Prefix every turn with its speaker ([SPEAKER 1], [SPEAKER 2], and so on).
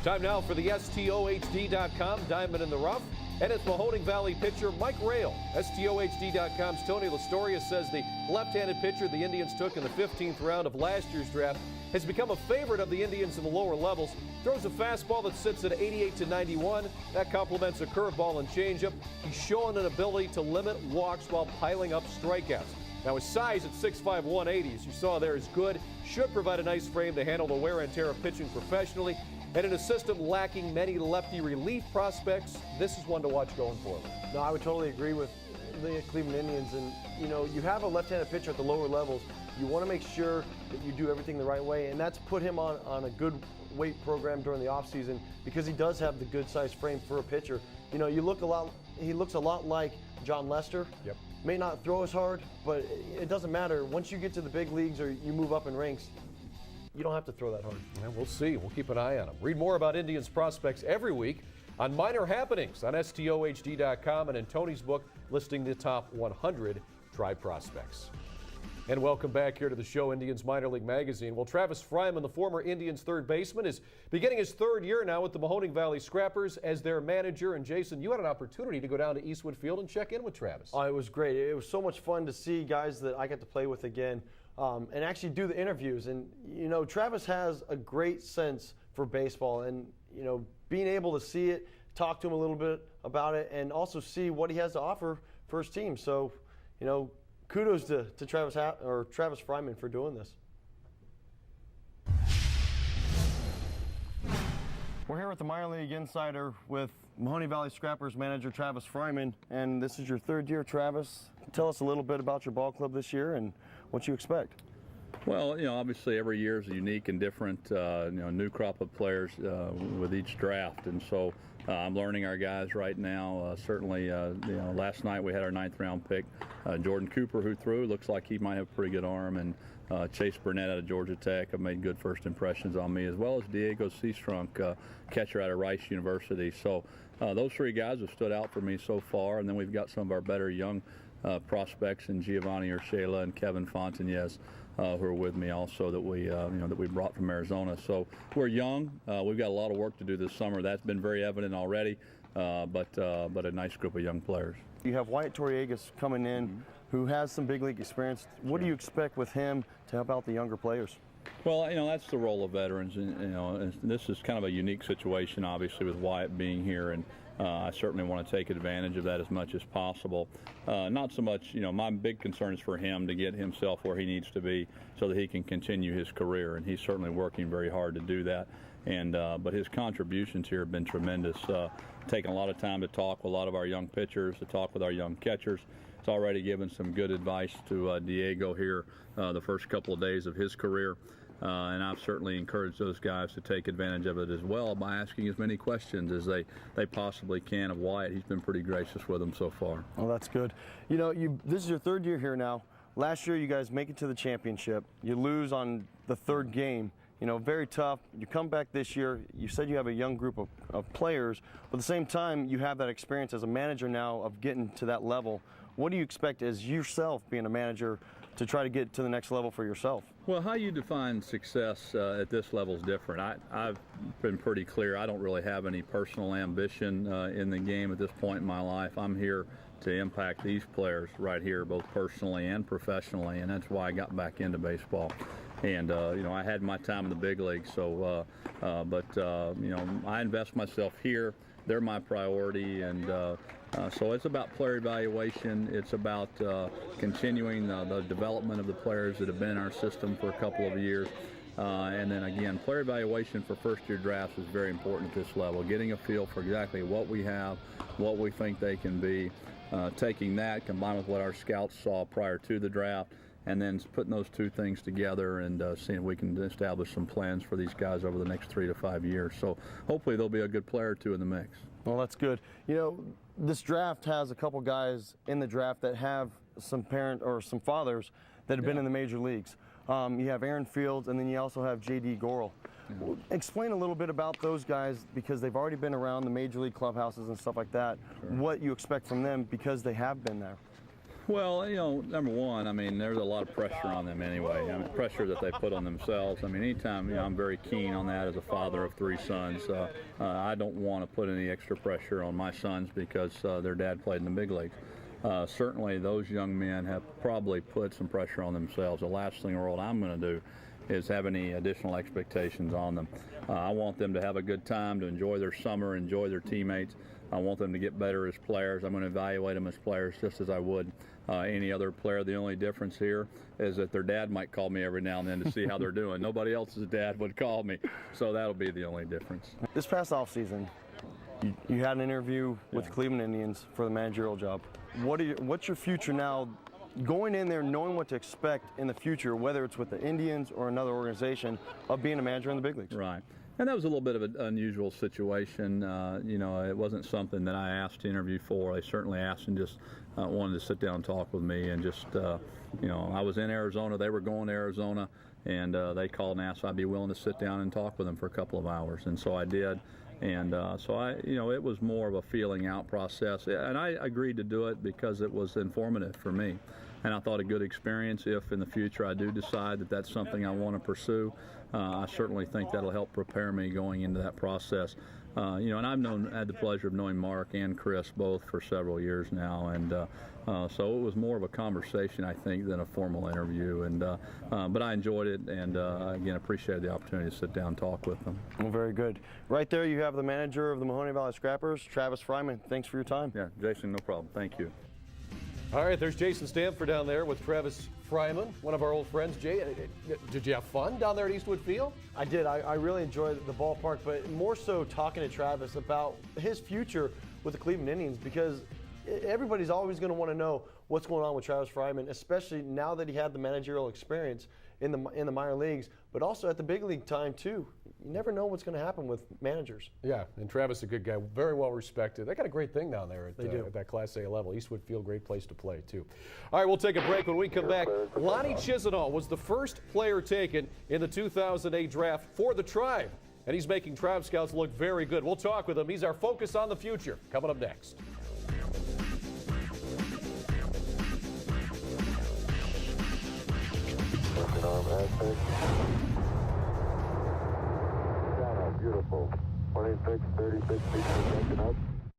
[SPEAKER 1] Time now for the STOHD.com Diamond in the Rough. And it's Mahoning Valley pitcher Mike Rail. STOHD.com's Tony Lastoria says the left-handed pitcher the Indians took in the 15th round of last year's draft has become a favorite of the Indians in the lower levels. Throws a fastball that sits at 88 to 91. That complements a curveball and changeup. He's showing an ability to limit walks while piling up strikeouts. Now his size at 6'5", 180, as you saw there, is good. Should provide a nice frame to handle the wear and tear of pitching professionally. And in a system lacking many lefty relief prospects, this is one to watch going forward.
[SPEAKER 2] No, I would totally agree with the Cleveland Indians. And, you know, you have a left-handed pitcher at the lower levels. You want to make sure that you do everything the right way, and that's put him on a good weight program during the offseason because he does have the good size frame for a pitcher. You know, he looks a lot like John Lester.
[SPEAKER 1] Yep.
[SPEAKER 2] May not throw as hard, but it doesn't matter. Once you get to the big leagues or you move up in ranks, you don't have to throw that hard.
[SPEAKER 1] Yeah, we'll see. We'll keep an eye on him. Read more about Indians prospects every week on Minor Happenings on STOHD.com and in Tony's book listing the top 100 Tribe prospects. And welcome back here to the show, Indians Minor League Magazine. Well, Travis Fryman, the former Indians third baseman, is beginning his third year now with the Mahoning Valley Scrappers as their manager. And Jason, you had an opportunity to go down to Eastwood Field and check in with Travis.
[SPEAKER 2] Oh, it was great. It was so much fun to see guys that I got to play with again and actually do the interviews. And, you know, Travis has a great sense for baseball. And, you know, being able to see it, talk to him a little bit about it, and also see what he has to offer for his team. So, you know, kudos to Travis Fryman for doing this. We're here with the Minor League Insider with Mahoning Valley Scrappers manager Travis Fryman, and this is your third year, Travis. Tell us a little bit about your ball club this year and what you expect.
[SPEAKER 3] Well, you know, obviously every year is unique and different, you know, new crop of players with each draft. And so I'm learning our guys right now. Certainly, you know, last night we had our 9th round pick, Jordan Cooper, who threw. Looks like he might have a pretty good arm. And Chase Burnett out of Georgia Tech have made good first impressions on me, as well as Diego Seastrunk, catcher out of Rice University. So those three guys have stood out for me so far. And then we've got some of our better young prospects in Giovanni Urshela and Kevin Fontanes, who are with me also that we you know, that we brought from Arizona. So we're young. We've got a lot of work to do this summer. That's been very evident already. But a nice group of young players.
[SPEAKER 2] You have Wyatt Torriegas coming in, who has some big league experience. What do you expect with him to help out the younger players?
[SPEAKER 3] Well, you know, that's the role of veterans, and, you know, and this is kind of a unique situation, obviously, with Wyatt being here, and I certainly want to take advantage of that as much as possible. Not so much, you know, my big concern is for him to get himself where he needs to be so that he can continue his career, and he's certainly working very hard to do that. And but his contributions here have been tremendous. Taking a lot of time to talk with a lot of our young pitchers, to talk with our young catchers. It's already given some good advice to Diego here the first couple of days of his career. And I've certainly encouraged those guys to take advantage of it as well by asking as many questions as they possibly can of Wyatt. He's been pretty gracious with them so far.
[SPEAKER 2] Oh, that's good. You know, this is your third year here now. Last year you guys make it to the championship. You lose on the third game. You know, very tough. You come back this year. You said you have a young group of players, but at the same time, you have that experience as a manager now of getting to that level. What do you expect as yourself being a manager to try to get to the next level for yourself?
[SPEAKER 3] Well, how you define success at this level is different. I've been pretty clear. I don't really have any personal ambition in the game at this point in my life. I'm here to impact these players right here, both personally and professionally, and that's why I got back into baseball. And, you know, I had my time in the big leagues, so, you know, I invest myself here. They're my priority, and so it's about player evaluation. It's about continuing the development of the players that have been in our system for a couple of years. And then again, player evaluation for first-year drafts is very important at this level, getting a feel for exactly what we have, what we think they can be, taking that combined with what our scouts saw prior to the draft, and then putting those two things together and seeing if we can establish some plans for these guys over the next 3 to 5 years. So hopefully there'll be a good player or two in the mix.
[SPEAKER 2] Well, that's good. You know, this draft has a couple guys in the draft that have some parent or some fathers that have been in the major leagues. You have Aaron Fields, and then you also have J.D. Gorel. Explain a little bit about those guys, because they've already been around the major league clubhouses and stuff like that, what you expect from them because they have been there.
[SPEAKER 3] Well, you know, number one, I mean, there's a lot of pressure on them anyway. I mean, pressure that they put on themselves. I mean, anytime, you know, I'm very keen on that as a father of 3 sons. I don't want to put any extra pressure on my sons because their dad played in the big leagues. Certainly, those young men have probably put some pressure on themselves. The last thing in the world I'm going to do is have any additional expectations on them. I want them to have a good time, to enjoy their summer, enjoy their teammates. I want them to get better as players. I'm going to evaluate them as players just as I would any other player. The only difference here is that their dad might call me every now and then to see how they're doing. Nobody else's dad would call me, so that'll be the only difference.
[SPEAKER 2] This past offseason, you had an interview with the Cleveland Indians for the managerial job. What's your future now, going in there knowing what to expect in the future, whether it's with the Indians or another organization, of being a manager in the big leagues?
[SPEAKER 3] Right. And that was a little bit of an unusual situation. You know, it wasn't something that I asked to interview for. They certainly asked and just wanted to sit down and talk with me. And just, you know, I was in Arizona. They were going to Arizona. And they called and asked if I'd be willing to sit down and talk with them for a couple of hours. And so I did. And so you know, it was more of a feeling out process. And I agreed to do it because it was informative for me. And I thought a good experience if in the future I do decide that that's something I want to pursue. I certainly think that'll help prepare me going into that process. You know, and I've had the pleasure of knowing Mark and Chris both for several years now, and so it was more of a conversation, I think, than a formal interview. And but I enjoyed it, and again, appreciated the opportunity to sit down and talk with them.
[SPEAKER 2] Well, very good. Right there, you have the manager of the Mahoney Valley Scrappers, Travis Fryman. Thanks for your time.
[SPEAKER 3] Yeah, Jason, no problem. Thank you.
[SPEAKER 1] All right, there's Jason Stanford down there with Travis Fryman, one of our old friends. Jay, did you have fun down there at Eastwood Field?
[SPEAKER 2] I did. I really enjoyed the ballpark, but more so talking to Travis about his future with the Cleveland Indians, because everybody's always going to want to know what's going on with Travis Fryman, especially now that he had the managerial experience in the minor leagues, but also at the big league time too. You never know what's going to happen with managers.
[SPEAKER 1] Yeah, and Travis is a good guy, very well respected. They got a great thing down there
[SPEAKER 2] at
[SPEAKER 1] that Class A level. Eastwood Field, great place to play too. All right, we'll take a break. When we come back, Lonnie Chisenhall was the first player taken in the 2008 draft for the Tribe, and he's making Tribe scouts look very good. We'll talk with him. He's our focus on the future. Coming up next.
[SPEAKER 4] Beautiful. 26, 36 feet per second up.